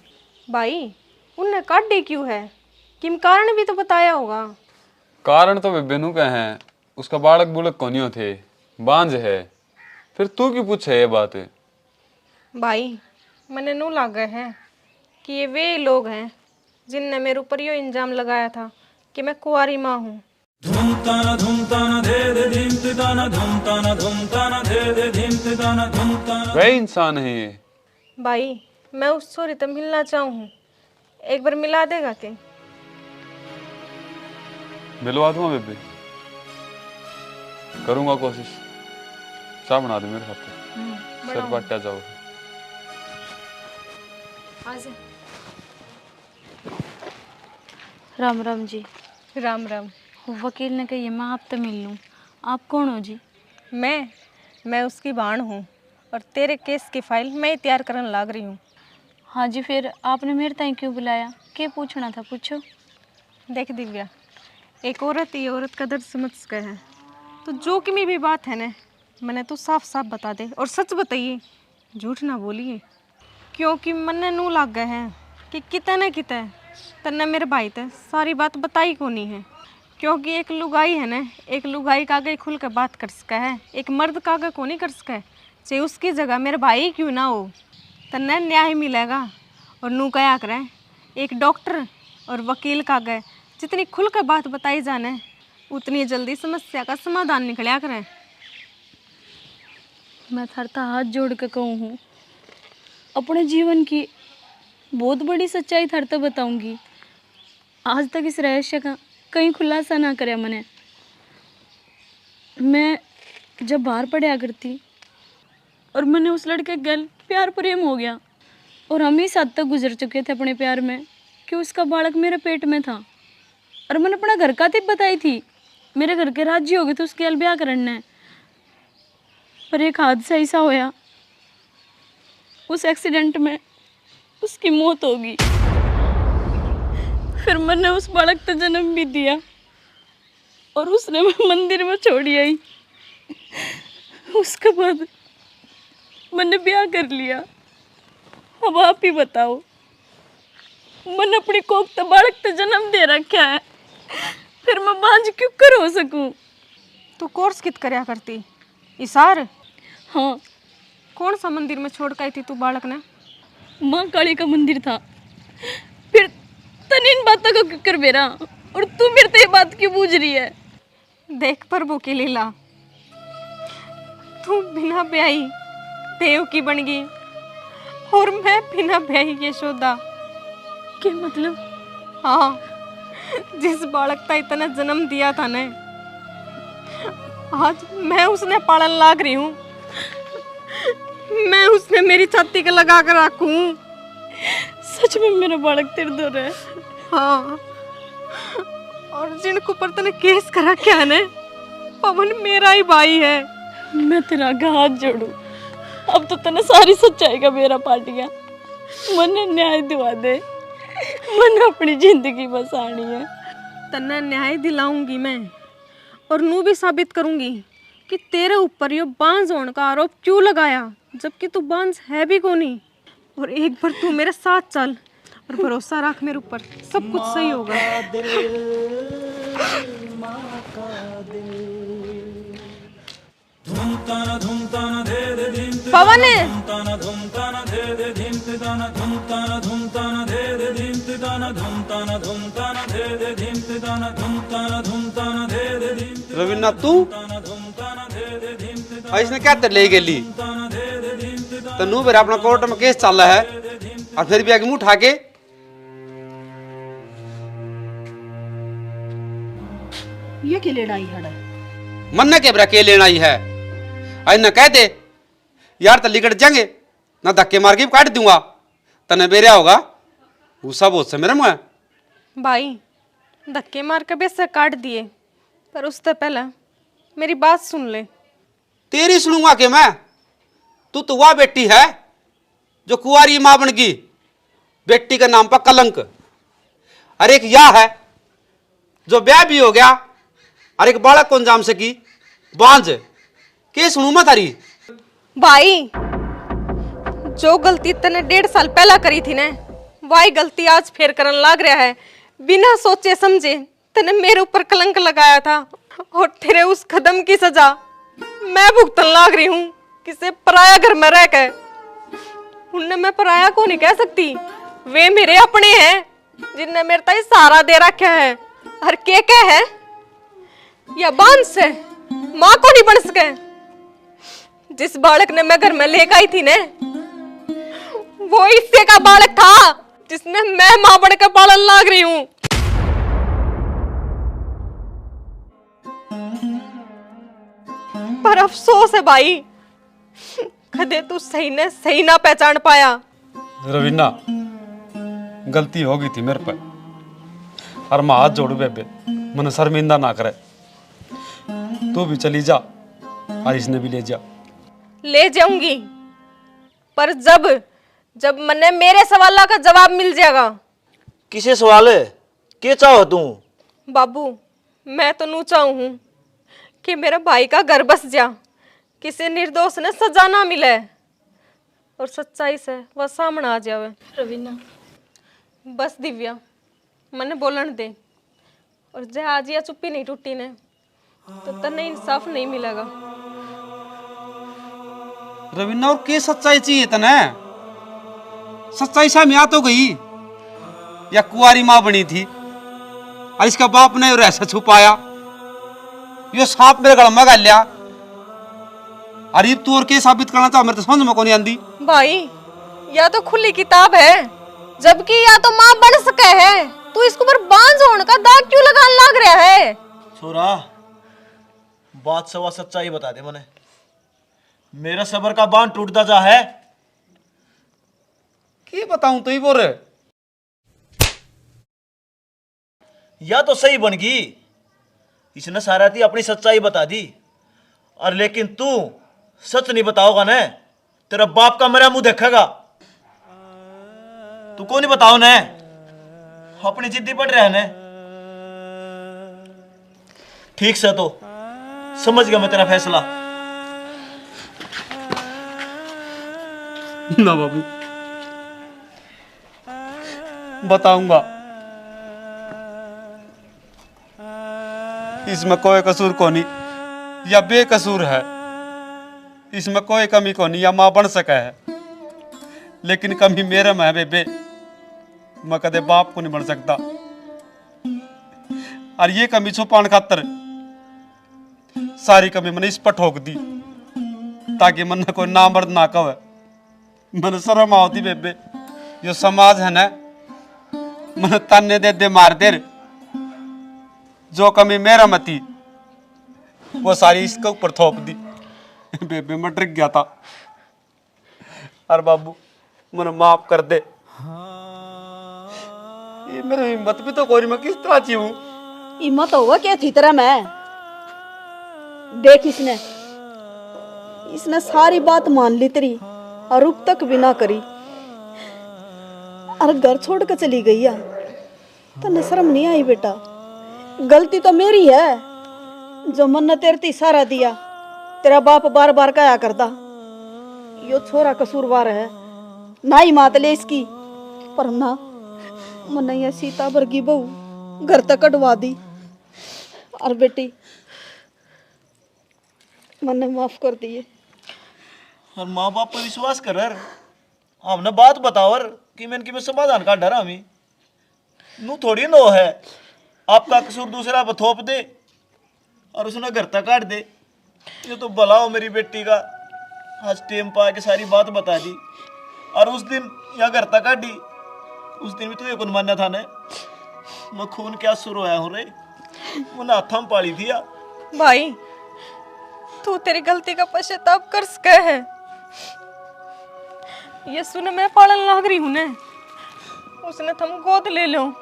भाई उनने काट दी क्यों है, किम कारण भी तो बताया होगा। कारण तो बेनू का है, उसका बालक बुलक कोनियो थे, बांझ है, फिर तू क्यों पूछे ये बात। भाई मैंने नू लगा है कि ये वे लोग हैं जिनने मेरे ऊपर यो इल्जाम लगाया था कि मैं कुंवारी माँ हूँ। वही इंसान है ये। भाई मैं उस छोरी से मिलना चाहूँ, एक बार मिला देगा के? मिलवा दूंगा बेबी, करूंगा कोशिश। चाह बना दे मेरे खाते, सर पट्टा जाओ। राम राम जी। राम राम। वकील ने कही मैं आपसे मिल लूँ, आप कौन हो जी? मैं उसकी बाण हूँ और तेरे केस की फाइल मैं ही तैयार करने लग रही हूँ। हाँ जी, फिर आपने मेरे ताई क्यों बुलाया, क्या पूछना था पूछो। देख दिव्या, एक औरत ही औरत का दर्द समझ सके है, तो जो कि भी बात है ना मैंने तो साफ साफ बता दे और सच बताइए, झूठ ना बोलिए, क्योंकि मन नू लग गए हैं कि कितने न कितने तन्ने मेरे भाई ते सारी बात बताई को नहीं है। क्योंकि एक लुगाई है ना, एक लुगाई का आगे खुल कर बात कर सका है, एक मर्द का आगे को नहीं कर सका है। चाहे उसकी जगह मेरे भाई क्यों ना हो, तन्ने न्याय मिलेगा। और नू क्या करें, एक डॉक्टर और वकील का आगे जितनी खुल कर बात बताई जाने उतनी जल्दी समस्या का समाधान निकलिया करें। मैं थरता हाथ जोड़ के कहूँ हूँ, अपने जीवन की बहुत बड़ी सच्चाई थार तो बताऊंगी। आज तक इस रहस्य का कहीं खुलासा ना करे मैंने। मैं जब बाहर पढ़ा करती और मैंने उस लड़के के गल प्यार प्रेम हो गया, और हम ही साथ तक गुजर चुके थे अपने प्यार में कि उसका बालक मेरे पेट में था। और मैंने अपना घर का तिप बताई थी, मेरे घर के राजी हो गए थे उसके ब्याह करना है। पर एक हादसा ऐसा होया, उस एक्सीडेंट में उसकी मौत होगी। फिर मैंने उस बालक को जन्म भी दिया और उसने मैं मंदिर में छोड़ी आई। उसके बाद मैंने ब्याह कर लिया। अब आप ही बताओ, मैंने अपनी कोख तो बालक तो जन्म दे रखा है, फिर मैं बांझ क्यों कर हो सकूं? तू कोर्स कित करया करती इसार? हाँ। कौन सा मंदिर में छोड़ के आई थी तू बालक ने? माँ काली का मंदिर था। फिर तने इन बातों को क्यों कर बेरा, और तू मेरे से ये बात क्यों पूछ रही है? देख प्रभु की लीला, तू बिना ब्याही देव की बन गई और मैं बिना ब्याही यशोदा। क्या मतलब? हाँ, जिस बालक का इतना जन्म दिया था ने, आज मैं उसने पालन लाग रही हूँ। मैं उसने मेरी छाती के लगा कर रखूं। सच में मेरा बालक तेरे दो है? हाँ, और जिनको पर तने केस करा क्या ने, पवन मेरा ही भाई है। मैं तेरा आगे हाथ जोड़ू, अब तो तने सारी सच्चाई का मेरा पाट गया। मने न्याय दिवा दे, मैंने अपनी जिंदगी बसानी है। तन्ने न्याय दिलाऊंगी मैं, और नू भी साबित करूंगी कि तेरे ऊपर ये बांझ होने का आरोप क्यों लगाया, जबकि तू बांझ है भी कोनी। और एक बार तू मेरे साथ चल और भरोसा रख मेरे ऊपर, सब कुछ सही होगा। पवन, रवीना तू इसने क्या तेरे ले गेली? तनु मेरा अपना कोर्ट में केस चल रहा है और फिर भी आगे मुंह उठा के ये की लड़ाई है? मन ने के के लेना ही है? आज न कह दे यार तली कट जाएंगे ना, धक्के मार के काट दूंगा, तने बेरिया होगा गुस्सा बहुत से मेरे मुंह। भाई धक्के मार के बेसे काट दिए, पर उससे पहले मेरी बात सुन ले। तेरी सुनूंगा कि मैं? तू तो वह बेटी है जो कुंवारी मां बन गई, बेटी के नाम पर कलंक। अरे एक या है जो ब्याह भी हो गया और एक बालक को अंजाम से की बांझ। के सुनू मैं तारी? भाई जो गलती तने 1.5 साल पहला करी थी ने, वही गलती आज फिर करन लाग रहा है। बिना सोचे समझे तने मेरे ऊपर कलंक लगाया था, और तेरे उस कदम की सजा मैं भुगतन लाग रही हूँ। किसे पराया घर में रह के, उन्हें मैं पराया को नहीं कह सकती। वे मेरे अपने हैं जिनने मेरे ताई सहारा दे रखा है। और के है या बांझ से माँ को नहीं बन सके। जिस बालक ने मैं घर में लेकर आई थी ने, वो इससे का बालक था जिसने मैं मां बनकर पालन लाग रही हूं। पर अफसोस है भाई, कदे तू सही ना पहचान पाया। रवीना गलती हो गई थी मेरे पर, और मैं हाथ जोड़ू बेबे, मन शर्मिंदा ना करे। तू भी चली जा और इसने भी ले जा। ले जाऊंगी, पर जब मने मेरे सवाल का जवाब मिल जाएगा। किसे सवाल है? क्या चाहो तू? बाबू मैं तो नू चाहूं हूं कि मेरे भाई का घर बस जा, किसी निर्दोष ने सजा ना मिले और सच्चाई से वह सामने आ जावे। रवीना बस दिव्या मने बोलन दे, और जे आज या चुप्पी नहीं टूटी ने तो तन्ने इंसाफ नहीं मिलेगा। रवीना और के सच्चाई चाहिए तने? सच्चाई सामने आ तो गई, या कुंवारी मां बनी थी और इसका बाप ने रहस्य छुपाया, यो सांप मेरे गल में गाल लिया। अरे तू और के साबित करना चाह, मेरे तो समझ में को नहीं आंदी। भाई या तो खुली किताब है, जबकि या तो माँ बन सके है, तू इसके ऊपर बांझ होने का दाग क्यों लगाने लग रहा है? छोरा बात सवा सच्चाई बता दे मने, मेरा सबर का बांध टूटता जा है। की बताऊं तो ही बोल रहे या तो सही बन गई, इसने सारा थी अपनी सच्चाई बता दी, और लेकिन तू सच नहीं बताओगा ना, तेरा बाप का मेरा मुंह देखेगा। तू कौन नहीं बताओ ना, अपनी जिद्दी पड़ रहा है ना। ठीक से तो समझ गया मैं तेरा फैसला। ना बाबू, बताऊंगा, इसमें कोई कसूर को नहीं या बेकसूर है, इसमें कोई कमी को नहीं या मां बन सका है, लेकिन कमी मेरे में है बेबे। मैं कदे बाप को नहीं बन सकता, और ये कमी छुपाने खातर सारी कमी मैंने इस पर ठोक दी, ताकि मन कोई ना मर्द ना कहे। मन शर्म आती बेबे, जो समाज है ना, मन ताने दे मार दे। जो कमी मेरा मती वो सारी इसके ऊपर थोप दी। बेबे मैं डर गया था, और बाबू मन माफ कर दे। ये मेरी हिम्मत भी तो कोई, मैं किस तरह जीऊं? हिम्मत हुआ क्या थी तेरा? मैं देख, इसने सारी बात मान ली तेरी, और रुक तक भी ना करी, और घर छोड़ कर चली गई है। तने शर्म नहीं आई बेटा? गलती तो मेरी है, जो मन ने तेरे ते इशारा दिया। तेरा बाप बार बार कहा करता यो छोरा कसूरवार है, ना ही मात ले इसकी, पर ना मन ये सीता वर्गी बहू घर तक कटवा दी। और बेटी मैंने माफ कर दिए। और माँ बाप पर विश्वास कर, हमने बात बतावर कि मैं समाधान का डरा हमें नू थोड़ी नो है। आपका कसूर दूसरा पर थोप दे और उसने घर तक काट दे। ये तो भला हो मेरी बेटी का, आज टेम पा के सारी बात बता दी, और उस दिन यहाँ घर तक काटी, उस दिन भी तुझे कौन मानना था ने? मैं खून क्या शुरू आया हूँ रे, मुझे हाथम पाली थी या। भाई तू तेरी गलती का पश्चाताप कर सके है। ये सुन मैं पालन लाग रही हूँ ने, उसने तुम गोद ले लो,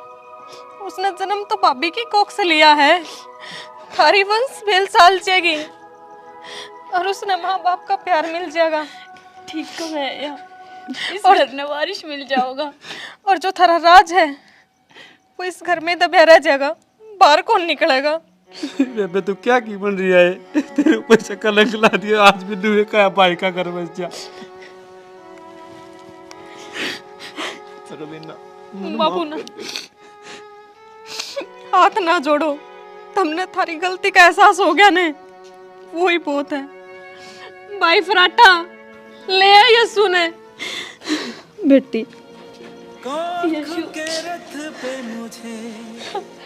उसने जन्म तो भाभी की कोख से लिया है, थारी वंश बेल साल जाएगी, और उसने माँ बाप का प्यार मिल जाएगा। ठीक तो है या, इस और घर में वारिश मिल जाओगा, और जो थारा राज है वो इस घर में दबा रह जाएगा, बाहर कौन निकलेगा। बेबे तू क्या की बन रही है? तेरे ऊपर से कलंक ला दिया, आज भी दुए का भाई का घर बस जा। बाबू ना हाथ ना जोड़ो, तुमने थारी गलती का एहसास हो गया ने, वो ही बहुत है। भाई फराटा ले आ यीशु ने। बेटी यीशु के रथ पे मुझे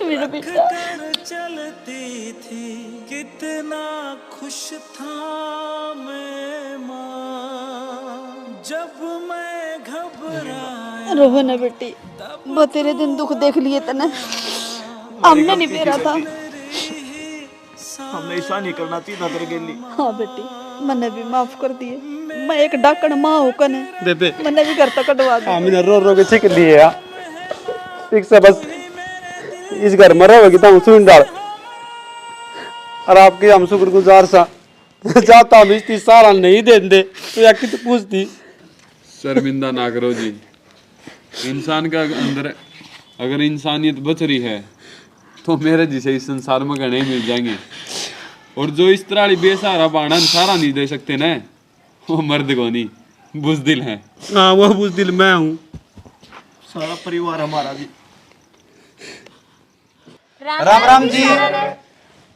मेरा रख बेटा कर चलती थी, कितना खुश था मैं माँ, जब मैं घबराया। रोवे ना बेटी, वो तेरे दिन दुख देख लिए तने, हमने नहीं पेरा था। हमने ऐसा नहीं करना चाहिए था तेरे के लिए। हाँ बेटी, मैंने भी माफ कर दिए। मैं एक डाकण माँ होकर ने बेबे मैंने भी घर तक कटवा दिया। हमने रो रो के छिक लिए यार, ठीक से बस इस घर में रहोगी तो हम सुन डाल, और आपके हम शुक्रगुजार सा जाता हम इतनी सारा नहीं देंगे तो या कित पूछती। शर्मिंदा ना करो जी, इंसान का अंदर अगर इंसानियत बच रही है तो मेरे जिसे इस संसार में घने मिल जाएंगे, और जो इस तरह बेसहारा बाणा सारा नहीं दे सकते ना, वो मर्द को नहीं बुज़दिल है। हाँ वो बुज़दिल मैं हूँ, सारा परिवार हमारा भी। राम राम जी।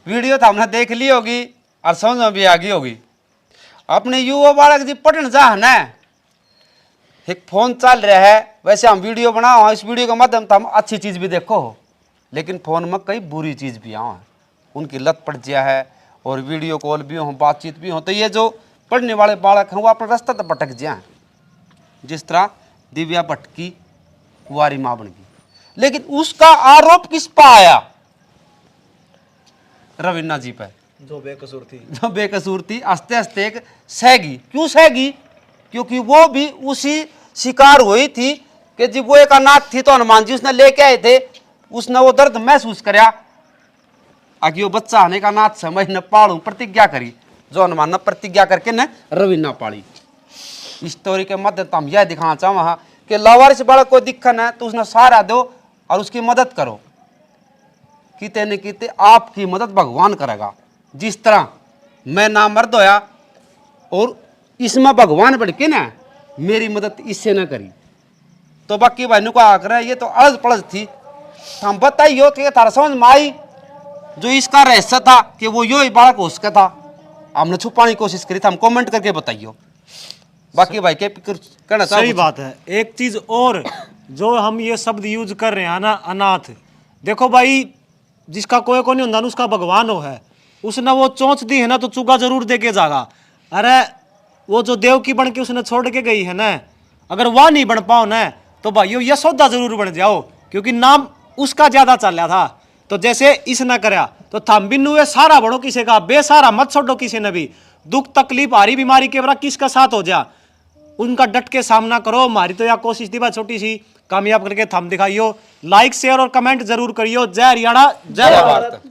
वीडियो तो हमने देख ली होगी और समझ में भी आ गई होगी। अपने युवा बालक जी पढ़ने जा है ना, एक फोन चल रहा है, वैसे हम वीडियो बनाओ, इस वीडियो के माध्यम से हम अच्छी चीज़ भी देखो, लेकिन फ़ोन में कई बुरी चीज़ भी आओ, उनकी लत पड़ गया है, और वीडियो कॉल भी हो, बातचीत भी हो, तो ये जो पढ़ने वाले बालक हैं वो अपना रास्ता तो भटक जाए। जिस तरह दिव्या भटकी, कुंवारी माँ बन गई। लेकिन उसका आरोप किस पर आया? रवीना जी पे, जो बेकसूर थी हंसते हंसते एक सहगी। क्यों सहगी? क्योंकि वो भी उसी शिकार हुई थी कि जब वो एक अनाथ थी तो हनुमान जी उसने लेके आए थे, उसने वो दर्द महसूस कराया। आगे वो बच्चा आने का अनाथ से मैं पालू प्रतिज्ञा करी, जो हनुमान ने प्रतिज्ञा करके न रवीना पाली। इस स्टोरी के मदद हम यह दिखाना चाहूँगा कि लावारिस बालक को दिक्कत है तो उसने सहारा दो और उसकी मदद करो। किते न किते आपकी मदद भगवान करेगा। जिस तरह मैं नामर्द होया और इसमें भगवान बढ़ के ना मेरी मदद इससे ना करी, तो बाकी बहनों को आकर ये तो अड़ज पड़ज थी। हम बताइयो कि थारा समझ में आई जो इसका रहस्य था कि वो यो ही बालक हो सका था। हमने छुपाने की कोशिश करी था, हम कमेंट करके बताइयो। बाकी भाई के कहना सही बात है। एक चीज और जो हम ये शब्द यूज कर रहे हैं ना, अनाथ, देखो भाई जिसका कोई को नहीं होता उसका भगवान हो है। उसने वो चोंच दी है ना तो चुगा जरूर दे के जागा। अरे वो जो देव की बन के उसने छोड़ के गई है ना, अगर वह नहीं बन पाओ ना तो भाइयों यशोदा जरूर बन जाओ, क्योंकि नाम उसका ज्यादा चल रहा था। तो जैसे इस न करया तो थम बिन्नु सारा बड़ो किसी का, बेसारा मत छोड़ो किसी ने भी। दुख तकलीफ हारी बीमारी के बरा किसका साथ हो जा, उनका डट के सामना करो। हमारी तो यह कोशिश थी भाई छोटी सी, कामयाब करके थम दिखाइयो। लाइक शेयर और कमेंट जरूर करियो। जय हरियाणा, जय भारत।